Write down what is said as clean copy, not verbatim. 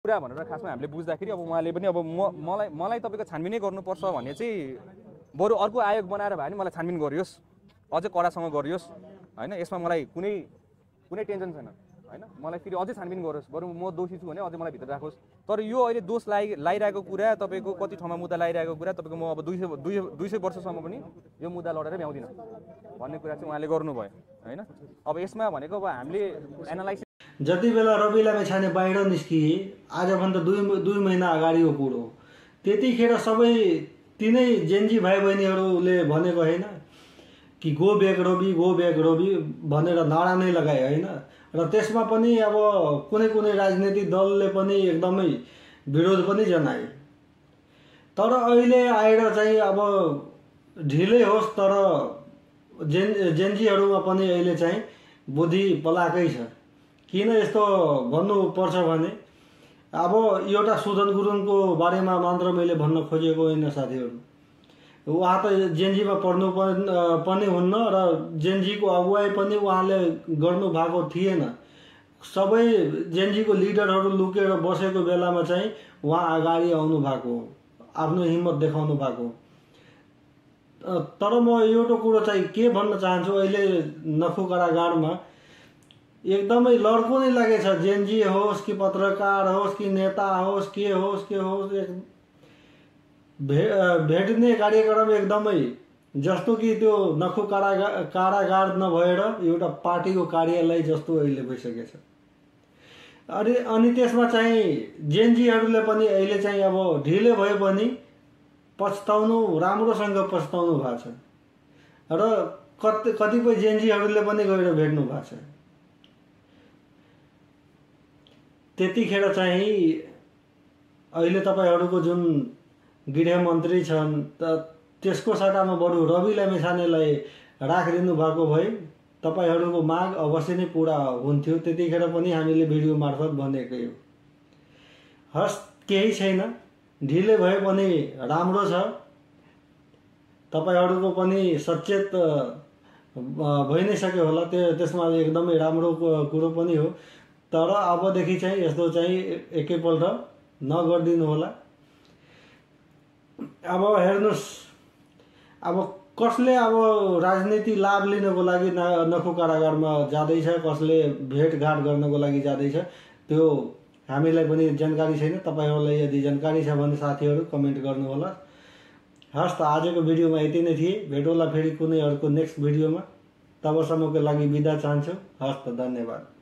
कुरा भनेर खासमा हामीले बुझ्दाखेरि अब उहाँले पनि अब मलाई तपाईको छानबिनै गर्नुपर्छ भन्ने चाहिँ बरु अर्को आयोग बनाएर भए नि मलाई छानबिन गरियोस्, अझै कडासँग गरियोस् हैन। यसमा मलाई कुनै टेन्सन छैन हैन। मलाई फेरि अझै छानबिन गरोस्, बरु म दोषी छु भने अझै मलाई भित्र राखोस्। तर यो अहिले दोष लागिरहेको कुरा, तपाईको कति ठाउँमा मुद्दा लागिरहेको कुरा, तपाईको म अब 200 वर्षसम्म पनि यो मुद्दा लडेर भ्याउँदिन भन्ने कुरा चाहिँ उहाँले गर्नुभयो हैन। अब यसमा भनेको अब हामीले एनालाइसिस जति बेला रवि लामिछाने बाहिर निस्किए आजभन्दा 2 महिना अगाडिको कुरो, त्यतिखेर सबै तिनै जेन्जी भाइ बहिनीहरूले भनेको होइन कि गो ब्याक रवि भनेर नारा नै लगाए होइन। र त्यसमा पनि अब कुनै राजनीतिक दलले पनि एकदमै विरोध पनि जनाए। तर अहिले आएर चाहिँ अब ढिलै होस् तर जेन्जीहरूमा पनि अहिले चाहिँ बुद्धि पलाकै छ। किन यस्तो भन्नुपर्छ भने अब एउटा सुदन गुरुङको बारेमा मात्र मैले भन्न खोजेको होइन साथीहरू। उहाँ त जेन्जीमा पढ्नु पनि हुन्न र जेन्जीको अगुवाई पनि उहाँले गर्नु भएको थिएन। सबै जेन्जीको लिडरहरू लुकेर बसेको बेलामा चाहिँ उहाँ अगाडि आउनु भएको, आफ्नो हिम्मत देखाउनु भएको। तर म एउटा कुरो चाहिँ के भन्न चाहन्छु, अहिले नखु कारागारमा एकदमै लड्को नै लागेछ। जेन्जी होस् कि पत्रकार होस् कि नेता होस् के होस् भेट्ने कार्यक्रम एकदमै जस्तो कि त्यो नखु कारागार नभएर एउटा पार्टीको कार्यालय जस्तो अहिले भइसकेछ। अनि त्यसमा चाहिँ जेन्जीहरूले पनि अहिले चाहिँ अब ढिलै भयो पनि पछताउनु, राम्रोसँग पछताउनु भएको छ। र कतिपय जेन्जीहरूले पनि गएर भेट्नु भएको छ। त्यतिखेर चाहिँ अहिले तपाईहरूको जुन गृहमन्त्री छन् त्यसको सट्टामा बरु रवि लामिछानेलाई राखिदिनु भएको भए तपाईहरूको माग अवश्य नै पुरा हुन्थ्यो। त्यतिखेर पनि हामीले भिडियो मार्फत भनेकै हो। हस्, केही छैन, ढिलै भए पनि राम्रो छ। तपाईहरूको पनि सचेत भइ नै सक्यो होला, त्यसमा एकदमै राम्रो कुरो पनि हो। तर अबदेखि चाहिँ यस्तो चाहिँ एकैपल्ट नगरिदिनु होला। अब हेर्नुहोस्, अब कसले अब राजनीति लाभ लिनको लागि नखु कारागारमा जाँदैछ, कसले भेटघाट गर्नको लागि जाँदैछ, त्यो हामीलाई पनि जानकारी छैन। तपाईहरूलाई यदि जानकारी छ भने साथीहरू कमेन्ट गर्नु होला। हस् त, आजको भिडियोमा यति नै थिए। भेटौँला फेरि कुनै अर्को नेक्स्ट भिडियोमा। तबसम्मको लागि बिदा चाहन्छु। हस् त, धन्यवाद।